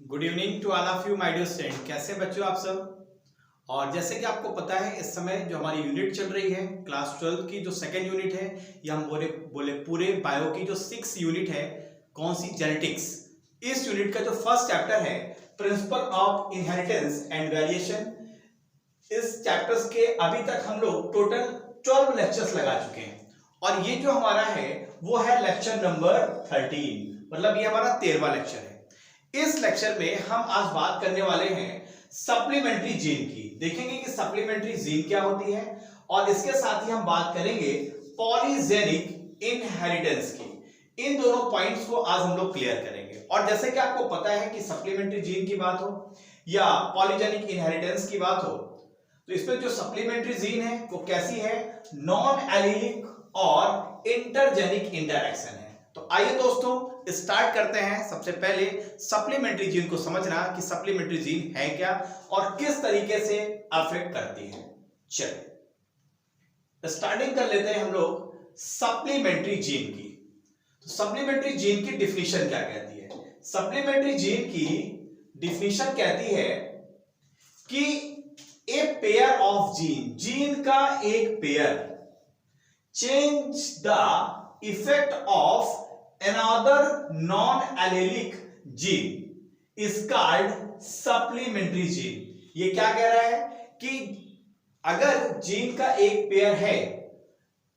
Good evening to all of you my dear student. कैसे बच्चों आप सब। और जैसे कि आपको पता है इस समय जो हमारी यूनिट चल रही है क्लास 12 की जो सेकेंड यूनिट है, या हम बोले पूरे बायो की जो 6 यूनिट है, कौन सी, जेनेटिक्स। इस यूनिट का जो फर्स्ट चैप्टर है principle of inheritance and variation, इस चैप्टर्स के अभी तक हम लोग टोटल 12 लेक्चर्स लगा चुके हैं और ये जो हमारा है वो है लेक्चर नंबर 13, मतलब ये हमारा 13वां लेक्चर है। इस लेक्चर में हम आज बात करने वाले हैं सप्लीमेंट्री जीन की। देखेंगे कि सप्लीमेंट्री जीन क्या होती है और इसके साथ ही हम बात करेंगे पॉलीजेनिक इनहेरिटेंस की। इन दोनों पॉइंट्स को आज हम लोग क्लियर करेंगे। और जैसे कि आपको पता है कि सप्लीमेंट्री जीन की बात हो या पॉलीजेनिक इनहेरिटेंस की बात हो, तो इसमें जो सप्लीमेंट्री जीन है वो कैसी है, नॉन एलिलिक और इंटरजेनिक इंटरैक्शन है। तो आइए दोस्तों स्टार्ट करते हैं। सबसे पहले सप्लीमेंट्री जीन को समझना कि सप्लीमेंट्री जीन है क्या और किस तरीके से अफेक्ट करती है। चलिए स्टार्टिंग कर लेते हैं हम लोग सप्लीमेंट्री जीन की। तो सप्लीमेंट्री जीन की डिफिनीशन क्या कहती है? सप्लीमेंट्री जीन की डिफिनीशन कहती है कि ए पेयर ऑफ जीन का एक pair change the effect of another non-allelic gene is called supplementary gene। ये क्या कह रहा है कि अगर जीन का एक पेयर है,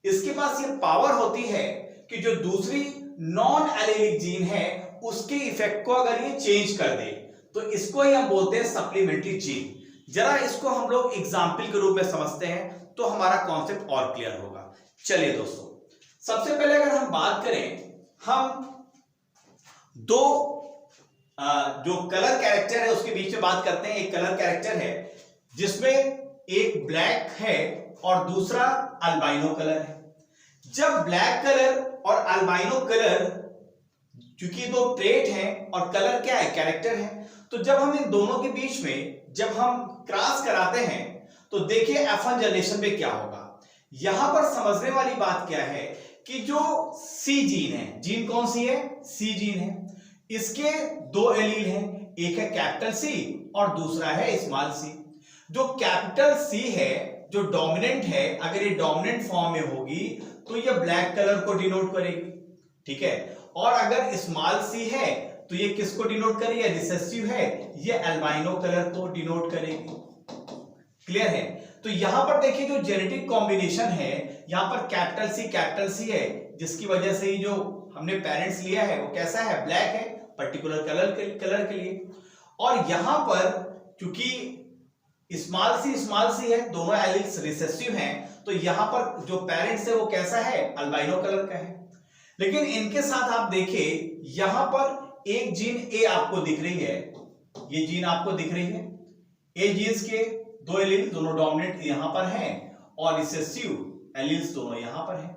इसके पास ये पावर होती है कि जो दूसरी नॉन एलेलिक जीन है उसके इफेक्ट को अगर ये चेंज कर दे, तो इसको ही हम बोलते हैं सप्लीमेंट्री जीन। जरा इसको हम लोग एग्जाम्पल के रूप में समझते हैं तो हमारा कॉन्सेप्ट और क्लियर होगा। चलिए दोस्तों, सबसे पहले अगर हम बात करें, हम दो जो कलर कैरेक्टर है उसके बीच में बात करते हैं। एक कलर कैरेक्टर है जिसमें एक ब्लैक है और दूसरा अल्बाइनो कलर है। जब ब्लैक कलर और अल्बाइनो कलर, क्योंकि दो ट्रेट हैं और कलर क्या है, कैरेक्टर है, तो जब हम इन दोनों के बीच में जब हम क्रॉस कराते हैं तो देखिए F1 जनरेशन में क्या होगा। यहां पर समझने वाली बात क्या है कि जो सी जीन है, जीन कौन सी है, सी जीन है, इसके दो एलील हैं, एक है कैपिटल सी और दूसरा है स्मॉल सी। जो कैपिटल सी है जो डोमिनेंट है, अगर ये डोमिनेंट फॉर्म में होगी तो ये ब्लैक कलर को डिनोट करेगी, ठीक है। और अगर स्मॉल सी है तो ये किसको डिनोट करेगी, रिसेसिव है, ये अल्बाइनो कलर को डिनोट करेगी। क्लियर है। तो यहां पर देखिए जो जेनेटिक कॉम्बिनेशन है, यहां पर कैपिटल सी है, जिसकी वजह से ही जो हमने पेरेंट्स लिया है वो कैसा है, ब्लैक है, पर्टिकुलर कलर के लिए। और यहां पर क्योंकि स्मॉल सी है, दोनों एलिल्स रिसेसिव हैं, तो यहां पर जो पेरेंट्स है वो कैसा है, अल्बाइनो कलर का है। लेकिन इनके साथ आप देखिए यहां पर एक जीन ए आपको दिख रही है, ये जीन आपको दिख रही है, ए जीन्स के दो एलील दोनों डोमिनेंट यहां पर हैं और रिसेसिव एलील्स दोनों यहां पर हैं।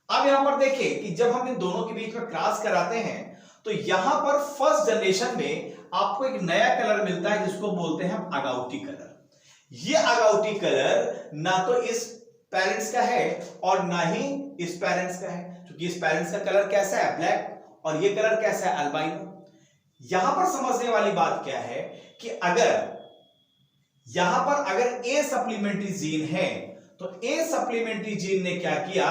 अब यहां पर देखिए कि जब हम इन दोनों के बीच में क्रॉस कराते हैं तो यहां पर फर्स्ट जनरेशन में आपको एक नया कलर मिलता है जिसको बोलते हैं हम अगाउटी कलर। ये अगाउटी कलर ना तो इस पेरेंट्स का है और ना ही इस पेरेंट्स का है, क्योंकि इस पेरेंट्स का कलर कैसा है, ब्लैक, और ये कलर कैसा है, अल्बाइनो। यहां पर समझने वाली बात क्या है कि यहां पर अगर ए सप्लीमेंट्री जीन है तो ए सप्लीमेंट्री जीन ने क्या किया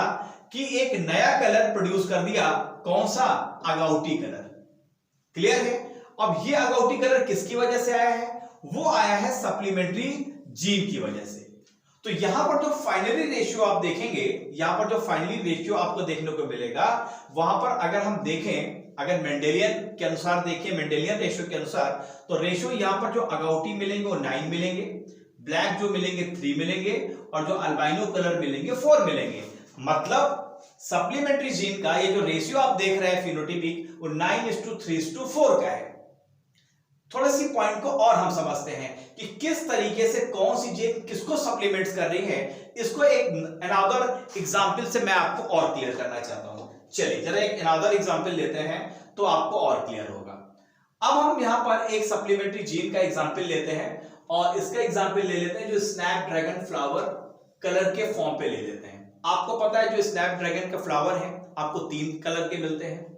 कि एक नया कलर प्रोड्यूस कर दिया, कौन सा, अगाउटी कलर। क्लियर है। अब ये अगाउटी कलर किसकी वजह से आया है, वो आया है सप्लीमेंट्री जीन की वजह से। तो यहां पर जो फाइनली रेशियो आप देखेंगे, यहां पर जो फाइनली रेशियो आपको देखने को मिलेगा, वहां पर अगर हम देखें, अगर मेंडेलियन के अनुसार देखें, मेंडेलियन रेशियो के अनुसार, तो रेशियो यहां पर जो अगाउटी मिलेंगे वो 9 मिलेंगे, ब्लैक जो मिलेंगे 3 मिलेंगे और जो अल्बाइनो कलर मिलेंगे 4 मिलेंगे। मतलब सप्लीमेंट्री जीन का ये जो रेशियो आप देख रहे हैं फिनोटाइपिक, वो 9:3:4 का है। थोड़ा सी पॉइंट को और हम समझते हैं कि किस तरीके से कौन सी जीन किसको सप्लीमेंट्स कर रही है। इसको एक अनदर एग्जांपल से मैं आपको और क्लियर करना चाहता हूं। चलिए जरा एक अनदर एग्जांपल लेते हैं तो आपको और क्लियर होगा। अब हम यहां पर एक सप्लीमेंट्री जीन का एग्जांपल लेते हैं और इसका एग्जांपल ले लेते हैं जो स्नैपड्रैगन फ्लावर कलर के फॉर्म पे ले लेते हैं। आपको पता है जो स्नैपड्रैगन का फ्लावर है आपको 3 कलर के मिलते हैं,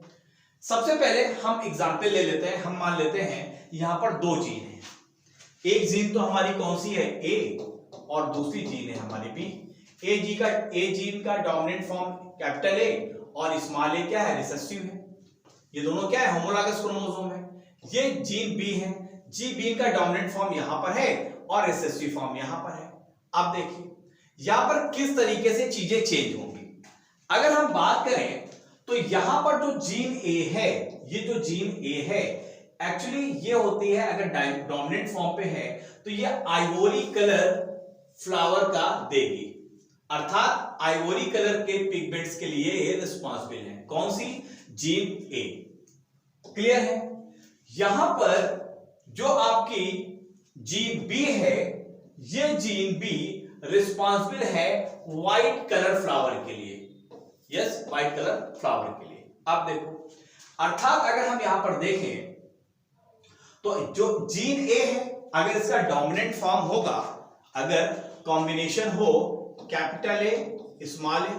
सबसे पहले हम एग्जाम्पल ले लेते हैं। हम मान लेते हैं यहां पर दो जीन है। एक जीन तो हमारी कौन सी है, ए, और दूसरी जीन है हमारी बी। ए जीन का डोमिनेंट फॉर्म कैपिटल ए और स्मॉल ए क्या है, रिसेसिव है। ये दोनों क्या है, होमोलॉगस क्रोमोसोम है। ये जीन बी है, बी का डोमिनेंट फॉर्म यहां पर है और रिसेसिव फॉर्म यहां पर है। अब देखिए यहां पर किस तरीके से चीजें चेंज होंगी। अगर हम बात करें तो यहां पर जो जीन ए है, ये जो जीन ए है एक्चुअली ये होती है, अगर डोमिनेंट फॉर्म पे है तो ये आइवोरी कलर फ्लावर का देगी, अर्थात आइवोरी कलर के पिगमेंट्स के लिए ये रिस्पॉन्सिबल है। कौन सी, जीन ए। क्लियर है। यहां पर जो आपकी जीन बी है, ये जीन बी रिस्पॉन्सिबल है व्हाइट कलर फ्लावर के लिए। यस, व्हाइट कलर फ्लावर के लिए। अब देखो, अर्थात अगर हम यहां पर देखें तो जो जीन ए है, अगर इसका डोमिनेंट फॉर्म होगा, अगर कॉम्बिनेशन हो कैपिटल ए स्मॉल ए,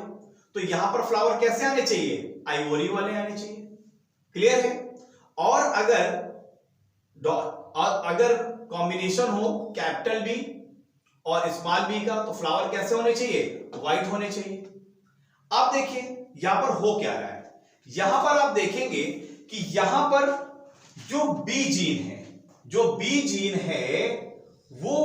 तो यहां पर फ्लावर कैसे आने चाहिए, आइवोरी वाले आने चाहिए। क्लियर है। और अगर कॉम्बिनेशन हो कैपिटल बी और स्मॉल बी का, तो फ्लावर कैसे होने चाहिए, व्हाइट होने चाहिए। अब देखिए यहां पर हो क्या रहा है। यहां पर आप देखेंगे कि यहां पर जो बी जीन है, वो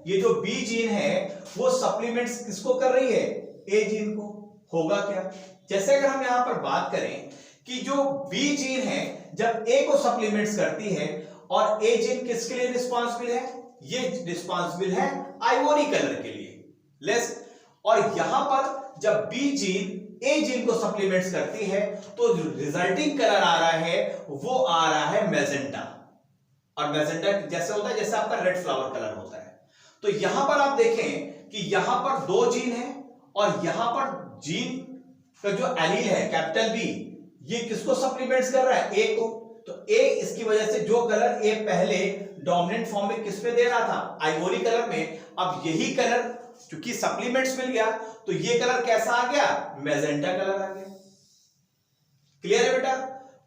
ये जो बी जीन है वो सप्लीमेंट्स किसको कर रही है, ए जीन को। होगा क्या, जैसे अगर हम यहां पर बात करें कि जो बी जीन है जब ए को सप्लीमेंट्स करती है, और ए जीन किसके लिए रिस्पॉन्सिबल है, ये रिस्पॉन्सिबल है आइवोरी कलर के लिए, लेस। और यहां पर जब बी जीन ए जीन को सप्लीमेंट्स करती है तो जो रिजल्टिंग कलर आ रहा है वो आ रहा है मैजेंटा। और मैजेंटा जैसे होता है जैसे आपका रेड फ्लावर कलर होता है। तो यहां पर आप देखें कि यहां पर दो जीन है, और यहां पर जीन का जो एलील है कैपिटल बी, ये किसको सप्लीमेंट्स कर रहा है, ए को। तो ए, इसकी वजह से जो कलर ए पहले डोमिनेंट फॉर्म में किस पे दे रहा था, आइवोरी कलर में, अब यही कलर क्योंकि सप्लीमेंट्स मिल गया तो ये कलर कैसा आ गया, मैजेंटा कलर आ गया। क्लियर है बेटा।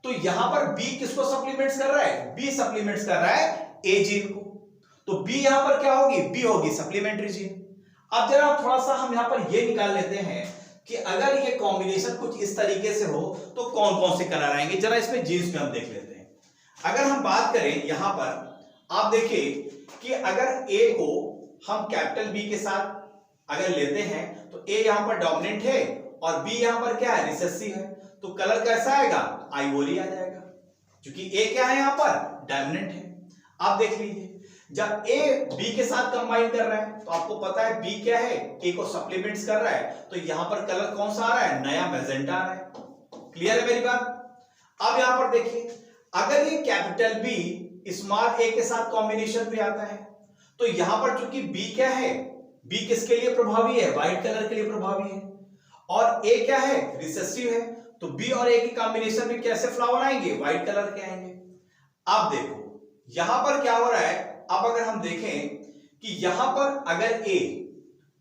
तो यहां पर बी किसको सप्लीमेंट्स कर रहा है, बी सप्लीमेंट्स कर रहा है ए जीन को। तो बी यहां पर क्या होगी, बी होगी सप्लीमेंट्री जीन। अब जरा थोड़ा सा हम यहां पर ये निकाल लेते हैं कि अगर ये कॉम्बिनेशन कुछ इस तरीके से हो तो कौन कौन से कलर आएंगे। जरा इसमें जीन्स में हम देख लेते हैं। अगर हम बात करें यहां पर आप देखिए कि अगर ए को हम कैपिटल बी के साथ अगर लेते हैं तो ए यहां पर डोमिनेंट है और बी यहां पर क्या है, रिसेसिव है, तो कलर कैसा आएगा, आइवोरी आ जाएगा, क्योंकि ए क्या है यहां पर, डोमिनेंट है। आप देख लीजिए जब ए बी के साथ कंबाइन कर रहा है तो आपको पता है बी क्या है, ए को सप्लीमेंट्स कर रहा है, तो यहां पर कलर कौन सा आ रहा है, नया मैजेंटा आ रहा है। क्लियर है मेरी बात। अब यहां पर देखिए अगर ये कैपिटल बी स्मॉल ए के साथ कॉम्बिनेशन पे आता है तो यहां पर चूंकि बी क्या है, बी किसके लिए प्रभावी है, व्हाइट कलर के लिए प्रभावी है, और ए क्या है, रिसेसिव है, तो बी और ए की कॉम्बिनेशन में कैसे फ्लावर आएंगे, व्हाइट कलर के आएंगे। अब देखो यहां पर क्या हो रहा है, अब अगर हम देखें कि यहां पर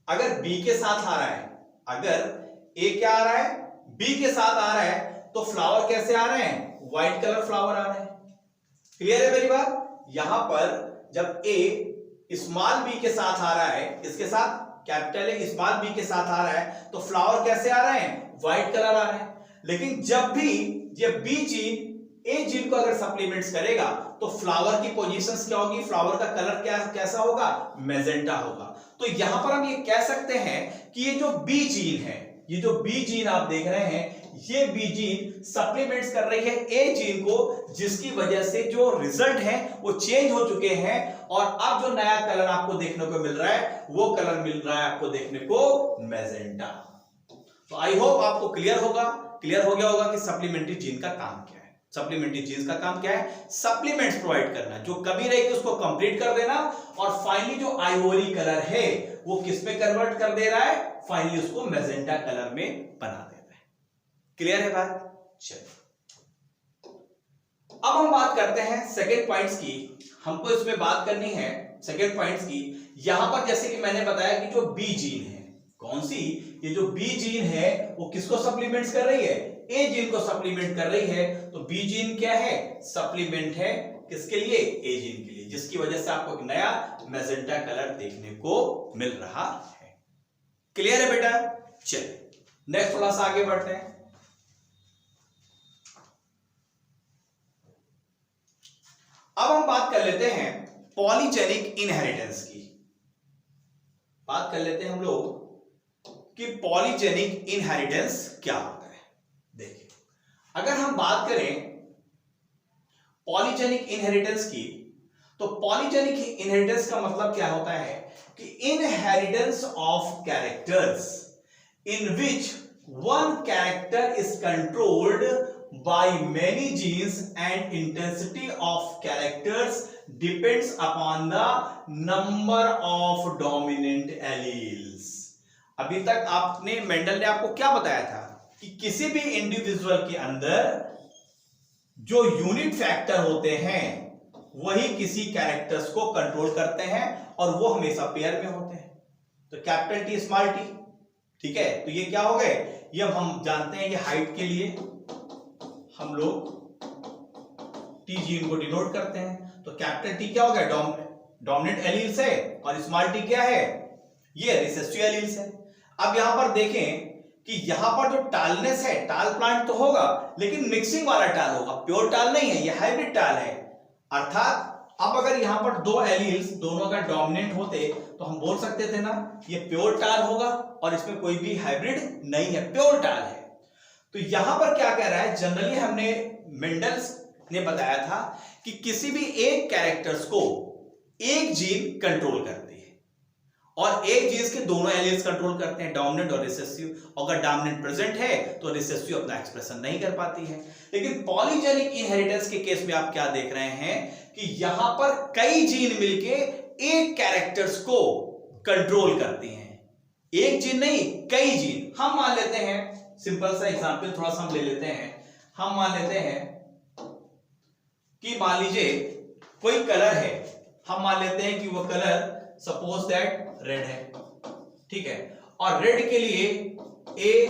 अगर बी के साथ आ रहा है, अगर ए क्या आ रहा है, बी के साथ आ रहा है, तो फ्लावर कैसे आ रहे हैं, व्हाइट कलर फ्लावर आ रहे हैं। क्लियर है मेरी बात। यहां पर जब ए स्मॉल बी के साथ आ रहा है, इसके साथ कैपिटल ए स्मॉल बी के साथ आ रहा है, तो फ्लावर कैसे आ रहे हैं, व्हाइट कलर आ रहे हैं। लेकिन जब भी ये बी जीन ए जीन को अगर सप्लीमेंट्स करेगा तो फ्लावर की पोजीशंस क्या होगी, फ्लावर का कलर कैसा होगा, मैजेंटा होगा। तो यहां पर हम ये कह सकते हैं कि ये जो बी जीन है, ये जो बी जीन आप देख रहे हैं, ये बी जीन सप्लीमेंट्स कर रही है ए जीन को, जिसकी वजह से जो रिजल्ट है वो चेंज हो चुके हैं, और अब जो नया कलर आपको देखने को मिल रहा है वो कलर मिल रहा है आपको देखने को मैजेंटा। तो आई होप आपको क्लियर हो गया होगा कि सप्लीमेंट्री जीन का काम क्या है। सप्लीमेंट्री जीन्स का काम क्या है, सप्लीमेंट्स प्रोवाइड करना, जो कमी रहेगी उसको कंप्लीट कर देना, और फाइनली जो आइवोरी कलर है वो किस पे कन्वर्ट कर दे रहा है, फाइनली उसको मैजेंटा कलर में बना दे रहा है। क्लियर है बात। चलिए अब हम बात करते हैं सेकेंड पॉइंट्स की। हमको इसमें बात करनी है सेकेंड पॉइंट्स की। यहां पर जैसे कि मैंने बताया कि जो बी जीन है, कौन सी, ये जो बी जीन है वो किसको सप्लीमेंट्स कर रही है, ए जीन को सप्लीमेंट कर रही है, तो बी जीन क्या है, सप्लीमेंट है किसके लिए, ए जीन के लिए, जिसकी वजह से आपको एक नया मैजेंटा कलर देखने को मिल रहा है। क्लियर है बेटा? चलिए नेक्स्ट थोड़ा सा आगे बढ़ते हैं। अब हम बात कर लेते हैं पॉलीजेनिक इनहेरिटेंस की। बात कर लेते हैं हम लोग कि पॉलीजेनिक इनहेरिटेंस क्या होता है। देखिए, अगर हम बात करें पॉलीजेनिक इनहेरिटेंस की, तो पॉलीजेनिक इनहेरिटेंस का मतलब क्या होता है कि inheritance of characters in which one character is controlled by many genes and intensity of characters depends upon the number of dominant alleles। अभी तक आपने मेंडल ने आपको क्या बताया था कि किसी भी इंडिविजुअल के अंदर जो यूनिट फैक्टर होते हैं वही किसी कैरेक्टर्स को कंट्रोल करते हैं और वो हमेशा पेयर में होते हैं। तो कैपिटल टी स्मॉल टी, ठीक है। तो ये क्या हो गए, ये हम जानते हैं कि हाइट के लिए हम लोग टी जीन को डिनोट करते हैं। तो कैपिटल टी क्या हो गया, डोमिनेंट एलील्स है, और स्मॉल टी क्या है, ये रिसेसिव एलील्स है। अब यहां पर देखें कि यहां पर जो टालनेस है, टाल प्लांट तो होगा लेकिन मिक्सिंग वाला टाल होगा, प्योर टाल नहीं है, ये हाइब्रिड टाल है। अर्थात अब अगर यहां पर दो एलील्स दोनों अगर डोमिनेंट होते तो हम बोल सकते थे ना ये प्योर टाल होगा और इसमें कोई भी हाइब्रिड नहीं है, प्योर टाल है। तो यहां पर क्या कह रहा है, जनरली हमने मेंडल्स ने बताया था कि किसी भी एक कैरेक्टर्स को एक जीन कंट्रोल करती है और एक जीन के दोनों एलील्स कंट्रोल करते हैं, डोमिनेंट और रिसेसिव। अगर डोमिनेंट प्रेजेंट है तो रिसेसिव अपना एक्सप्रेशन नहीं कर पाती है। लेकिन पॉलीजेनिक इनहेरिटेंस के केस में आप क्या देख रहे हैं कि यहां पर कई जीन मिलके एक कैरेक्टर्स को कंट्रोल करती हैं, एक जीन नहीं कई जीन। हम मान लेते हैं, सिंपल सा एग्जांपल थोड़ा सा हम ले लेते हैं, हम मान लेते हैं कि मान लीजिए कोई कलर है, हम मान लेते हैं कि वो कलर सपोज दैट रेड है, ठीक है, और रेड के लिए ए,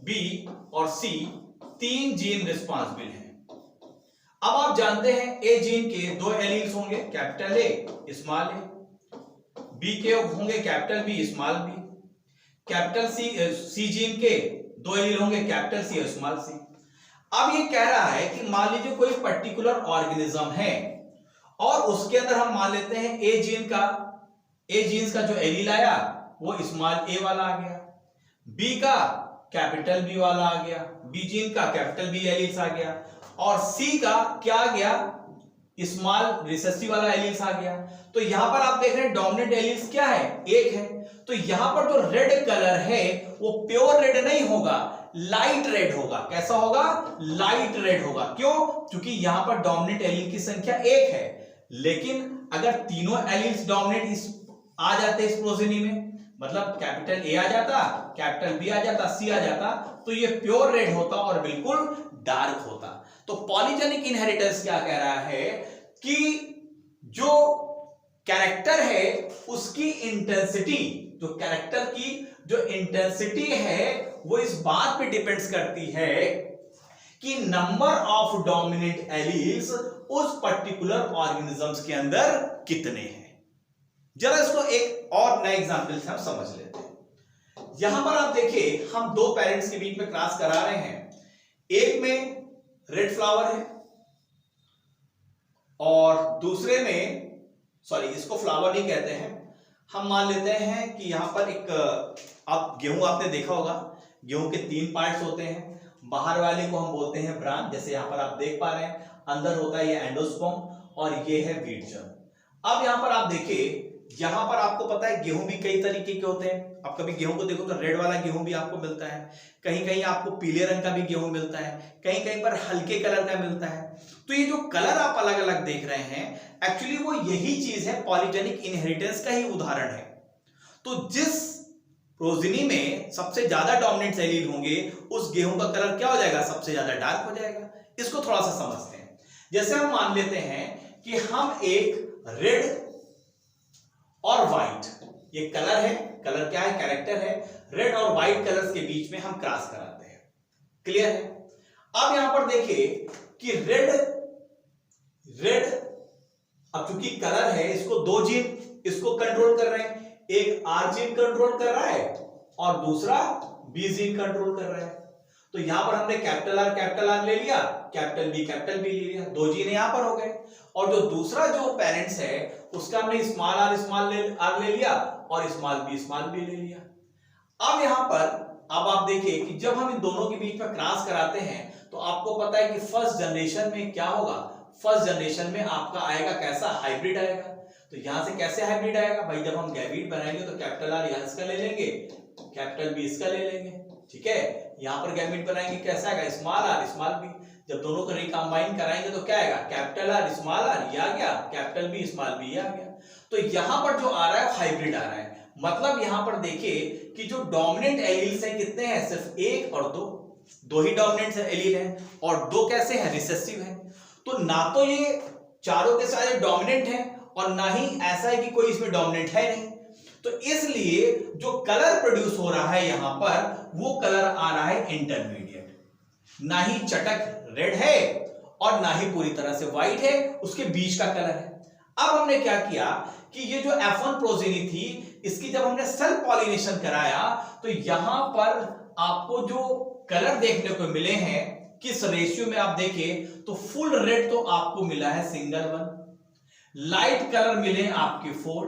बी और सी तीन जीन रिस्पॉन्सिबल हैं। अब आप जानते हैं ए जीन के दो एलील्स होंगे, capital A small A, B के होंगे capital B small B, capital C gene के दो एलील होंगे, कैपिटल सी स्मॉल सी। अब ये कह रहा है कि मान लीजिए कोई पर्टिकुलर ऑर्गेनिज्म है और उसके अंदर हम मान लेते हैं ए जीन्स का जो एलील आया वो स्मॉल ए वाला आ गया, बी का कैपिटल बी वाला आ गया, बी जीन का कैपिटल बी एलील्स आ गया, और सी का क्या आ गया, स्मॉल रिसेसिव वाला एलील्स आ गया। तो यहां पर आप देख रहे हैं डोमिनेंट एलील्स क्या है, एक है। तो यहां पर जो रेड कलर है वो प्योर रेड नहीं होगा, लाइट रेड होगा। कैसा होगा, लाइट रेड होगा। क्यों, क्योंकि यहां पर डोमिनेंट एलील की संख्या एक है। लेकिन अगर तीनों एलील्स डोमिनेंट आ जाते इस प्रोजेनी में, मतलब कैपिटल ए आ जाता, कैपिटल बी आ जाता, सी आ जाता, तो ये प्योर रेड होता और बिल्कुल डार्क होता। तो पॉलीजेनिक इनहेरिटेंस क्या कह रहा है कि जो कैरेक्टर है उसकी इंटेंसिटी, जो कैरेक्टर की जो इंटेंसिटी है वो इस बात पे डिपेंड्स करती है कि नंबर ऑफ डोमिनेंट एलील्स उस पर्टिकुलर ऑर्गेनिजम्स के अंदर कितने हैं। जरा इसको एक और नए एग्जांपल से हम समझ लेते हैं। यहां पर आप देखिए हम दो पेरेंट्स के बीच में क्रॉस करा रहे हैं, एक में रेड फ्लावर है और दूसरे में, सॉरी इसको फ्लावर नहीं कहते हैं, हम मान लेते हैं कि यहां पर एक, आप गेहूं आपने देखा होगा, गेहूं के तीन पार्ट्स होते हैं, बाहर वाले को हम बोलते हैं ब्रांच, जैसे यहां पर आप देख पा रहे हैं, अंदर होता है ये एंडोस्पर्म और ये है वीट जर्म। अब यहां पर आप देखिए, यहां पर आपको पता है गेहूं भी कई तरीके के होते हैं। आप कभी गेहूं को देखो तो रेड वाला गेहूं भी आपको मिलता है, कहीं कहीं आपको पीले रंग का भी गेहूं मिलता है, कहीं कहीं पर हल्के कलर का मिलता है। तो ये जो कलर आप अलग अलग देख रहे हैं, एक्चुअली वो यही चीज है, पॉलीजेनिक इनहेरिटेंस का ही उदाहरण है। तो जिस प्रोजेनी में सबसे ज्यादा डोमिनेंट एलील होंगे उस गेहूं का कलर क्या हो जाएगा, सबसे ज्यादा डार्क हो जाएगा। इसको थोड़ा सा समझते हैं। जैसे हम मान लेते हैं कि हम एक रेड और व्हाइट, ये कलर है, कलर क्या है, कैरेक्टर है, रेड और व्हाइट कलर्स के बीच में हम क्रॉस कराते हैं। क्लियर है? अब यहां पर देखिए कि रेड अब चूंकि कलर है, इसको दो जीन इसको कंट्रोल कर रहे हैं, एक आर जीन कंट्रोल कर रहा है और दूसरा बी जीन कंट्रोल कर रहा है। तो यहां पर हमने कैपिटल आर ले लिया, कैपिटल बी ले लिया, दो जीन यहां पर हो गए। और जो दूसरा जो पेरेंट्स है उसका हमने स्मॉल आर ले लिया और स्मॉल बी ले लिया। अब यहां पर अब आप देखिए कि जब हम इन दोनों के बीच में क्रॉस कराते हैं तो आपको पता है कि फर्स्ट जनरेशन में क्या होगा, फर्स्ट जनरेशन में आपका आएगा कैसा, हाइब्रिड आएगा। तो यहां से कैसे हाइब्रिड आएगा भाई, जब हम गैमीट बनाएंगे तो कैपिटल आर यहां इसका ले लेंगे, कैपिटल बी इसका ले लेंगे, ठीक है। यहां पर गैमीट बनाएंगे कैसा आएगा, स्मॉल आर स्मॉल बी। जब दोनों को रिकंबाइन कराएंगे तो क्या आएगा, कैपिटल आर स्मॉल आर ये आ गया, कैपिटल बी स्मॉल बी आ गया। तो यहां पर जो आ रहा है हाइब्रिड आ रहा है। मतलब यहां पर देखिए कि जो डोमिनेंट एलील्स हैं कितने हैं, सिर्फ एक और दो ही डोमिनेंट एलील हैं और दो कैसे हैं, रिसेसिव हैं। तो ना तो ये चारों के सारे डोमिनेंट हैं और ना ही ऐसा है कि कोई इसमें डोमिनेंट है नहीं। तो इसलिए जो कलर प्रोड्यूस हो रहा है यहां पर वो कलर आ रहा है इंटरमीडिएट, ना ही चटक रेड है और ना ही पूरी तरह से व्हाइट है, उसके बीच का कलर है। अब हमने क्या किया कि ये जो F1 प्रोजेनी थी इसकी जब हमने सेल्फ पॉलिनेशन कराया तो यहां पर आपको जो कलर देखने को मिले हैं किस रेशियो में आप देखें तो फुल रेड तो आपको मिला है सिंगल 1, लाइट कलर मिले आपके 4,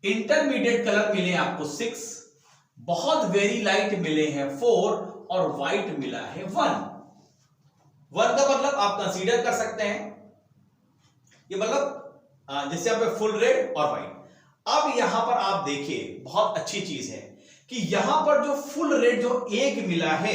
इंटरमीडिएट कलर मिले आपको 6, बहुत वेरी लाइट मिले हैं 4 और व्हाइट मिला है 1 का मतलब आप कंसीडर कर सकते हैं ये मतलब जैसे आप फुल रेड और व्हाइट। अब यहां पर आप देखिए बहुत अच्छी चीज है कि यहां पर जो फुल रेड जो एक मिला है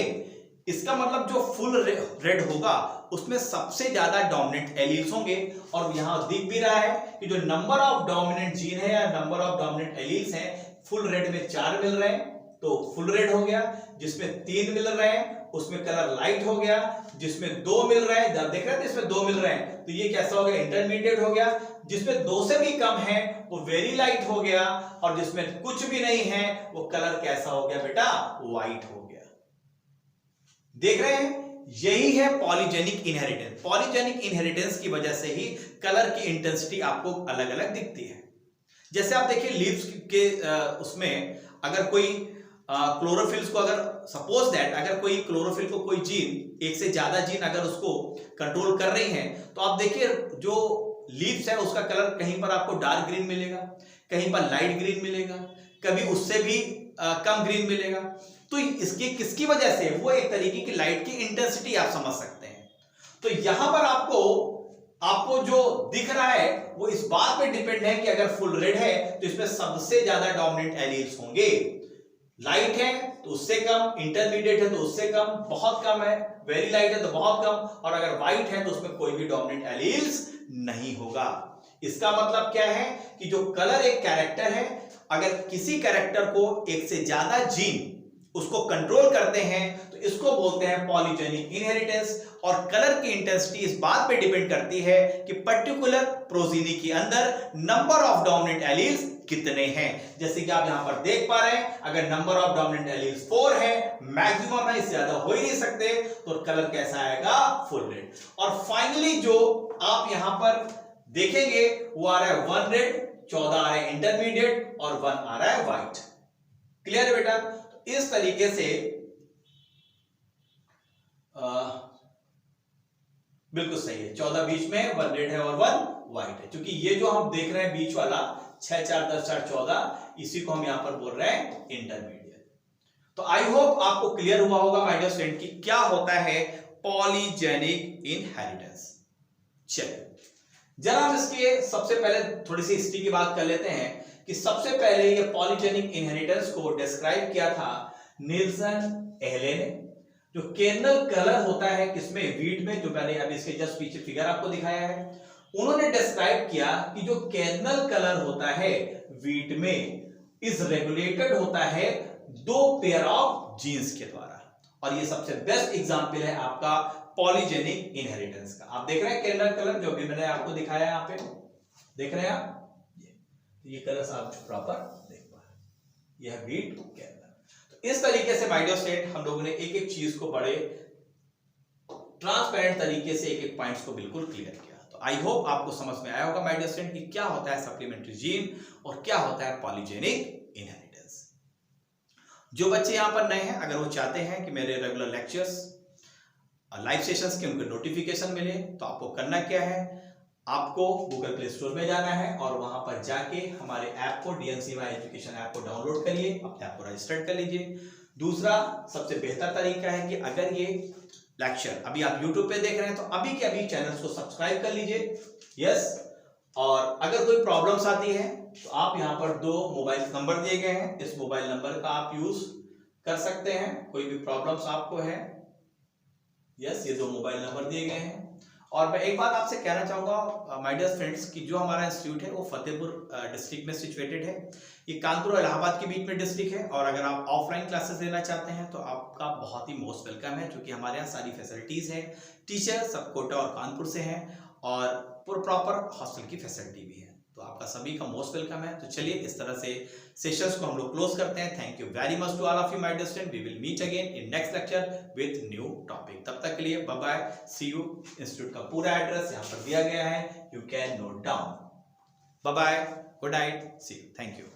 इसका मतलब जो फुल रेड होगा उसमें सबसे ज्यादा डोमिनेंट एलील्स होंगे। और यहां दिख भी रहा है कि जो नंबर ऑफ डोमिनेंट जीन है या नंबर ऑफ डोमिनेंट एलील्स हैं फुल रेड में 4 मिल रहे हैं तो फुल रेड हो गया, जिसमें 3 मिल रहे हैं उसमें कलर लाइट हो गया, जिसमें 2 मिल रहे हैं, जब देख रहे थे इसमें 2 मिल रहे हैं तो ये कैसा हो गया, इंटरमीडिएट हो गया, जिसमें 2 से भी कम है वो वेरी लाइट हो गया और जिसमें कुछ भी नहीं है वो कलर कैसा हो गया बेटा, व्हाइट हो गया। देख रहे हैं, यही है पॉलीजेनिक इनहेरिटेंस। पॉलीजेनिक इनहेरिटेंस की वजह से ही कलर की इंटेंसिटी आपको अलग अलग दिखती है। जैसे आप देखिए लीव्स के उसमें अगर कोई क्लोरोफिल्स को अगर सपोज दैट अगर कोई क्लोरोफिल को कोई जीन एक से ज्यादा जीन अगर उसको कंट्रोल कर रही है तो आप देखिए जो लीव्स है उसका कलर कहीं पर आपको डार्क ग्रीन मिलेगा, कहीं पर लाइट ग्रीन मिलेगा, कभी उससे भी कम ग्रीन मिलेगा। तो इसकी किसकी वजह से, वो एक तरीके की लाइट की इंटेंसिटी आप समझ सकते हैं। तो यहां पर आपको जो दिख रहा है वो इस बात पे डिपेंड है कि अगर फुल रेड है तो इसमें सबसे ज्यादा डोमिनेंट एलील्स होंगे, लाइट है तो उससे कम, इंटरमीडिएट है तो उससे कम, बहुत कम है, वेरी लाइट है तो बहुत कम, और अगर व्हाइट है तो उसमें कोई भी डोमिनेंट एलील्स नहीं होगा। इसका मतलब क्या है कि जो कलर एक कैरेक्टर है, अगर किसी कैरेक्टर को एक से ज्यादा जीन उसको कंट्रोल करते हैं तो इसको बोलते हैं पॉलीजेनिक इनहेरिटेंस। और कलर की इंटेंसिटी इस बात पे डिपेंड करती है कि पर्टिकुलर प्रोजीनी के अंदर नंबर ऑफ डोमिनेंट एलील्स कितने हैं। जैसे कि आप यहां पर देख पा रहे हैं अगर नंबर ऑफ डोमिनेंट एलील्स 4 है, मैक्सिमम है, इससे ज्यादा हो ही नहीं सकते, तो कलर कैसा आएगा, फुल रेड। और फाइनली जो आप यहां पर देखेंगे वो आ रहा है 1 रेड, 14 आ रहा है इंटरमीडिएट और 1 आ रहा है व्हाइट। क्लियर है बेटा? तो इस तरीके से बिल्कुल सही है, 14 बीच में, 1 रेड है और 1 व्हाइट है। क्योंकि ये जो हम देख रहे हैं बीच वाला 6 4 10 4 14 इसी को हम यहां पर बोल रहे हैं इंटरमीडिएट। तो आई होप आपको क्लियर हुआ होगा माय डियर स्टूडेंट कि क्या होता है पॉलीजेनिक इनहेरिटेंस। चलिए जरा हम इसके सबसे पहले थोड़ी सी हिस्ट्री की बात कर लेते हैं कि सबसे पहले ये पॉलीजेनिक इनहेरिटेंस को डिस्क्राइब किया था निल्सन एहले ने। जो केर्नल कलर होता है किसमें, वीट में, जो मैंने अभी इसके जस्ट पीछे फिगर आपको दिखाया है, उन्होंने डिस्क्राइब किया कि जो केर्नल कलर होता है वीट में इज रेगुलेटेड होता है 2 पेयर ऑफ जीन्स के द्वारा। और ये सबसे बेस्ट एग्जांपल है आपका पॉलीजेनिक इनहेरिटेंस का। आप देख रहे हैं केर्नल कलर जो भी मैंने आपको दिखाया, यहां पे देख रहे हैं आप, ये कलर आप प्रॉपर देख पा रहे हैं, यह वीट केर्नल। तो इस तरीके से माय डियर स्टूडेंट हम लोगों ने एक एक चीज को बड़े ट्रांसपेरेंट तरीके से एक एक पॉइंट्स को बिल्कुल क्लियर किया। तो आई होप आपको समझ में आया होगा माय डियर स्टूडेंट कि क्या होता है सप्लीमेंट्री जीन और क्या होता है पॉलीजेनिक इनहेरिटेंस। जो बच्चे यहां पर नए हैं, अगर वो चाहते हैं कि मेरे रेगुलर लेक्चर्स लाइव सेशंस के उनको नोटिफिकेशन मिले, तो आपको करना क्या है, आपको गूगल प्ले स्टोर में जाना है और वहां पर जाके हमारे ऐप को DNCY एजुकेशन ऐप को डाउनलोड करिए, अपने आप को रजिस्टर्ड कर लीजिए। दूसरा सबसे बेहतर तरीका है कि अगर ये लेक्चर अभी आप YouTube पे देख रहे हैं तो अभी के अभी चैनल को सब्सक्राइब कर लीजिए। यस, और अगर कोई प्रॉब्लम्स आती है तो आप यहाँ पर 2 मोबाइल नंबर दिए गए हैं, इस मोबाइल नंबर का आप यूज कर सकते हैं कोई भी प्रॉब्लम्स आपको है। यस, ये 2 मोबाइल नंबर दिए गए हैं। और मैं एक बात आपसे कहना चाहूंगा माय डियर फ्रेंड्स कि जो हमारा इंस्टीट्यूट है वो फतेहपुर डिस्ट्रिक्ट में सिचुएटेड है। ये कानपुर और इलाहाबाद के बीच में डिस्ट्रिक्ट है। और अगर आप ऑफलाइन क्लासेस लेना चाहते हैं तो आपका बहुत ही मोस्ट वेलकम है, क्योंकि हमारे यहाँ सारी फैसिलिटीज हैं। टीचर सब कोटा और कानपुर से हैं और प्रॉपर हॉस्टल की फैसिलिटी भी है, तो आपका सभी का मोस्ट वेलकम है। तो चलिए इस तरह से सेशंस को हम लोग क्लोज करते हैं। Thank you very much to all of you my dear student. We will meet again in next lecture with new topic. तब तक के लिए bye bye, see you. Institute का पूरा एड्रेस यहाँ पर दिया गया है, you can note down. Bye bye, good night, see you, thank you.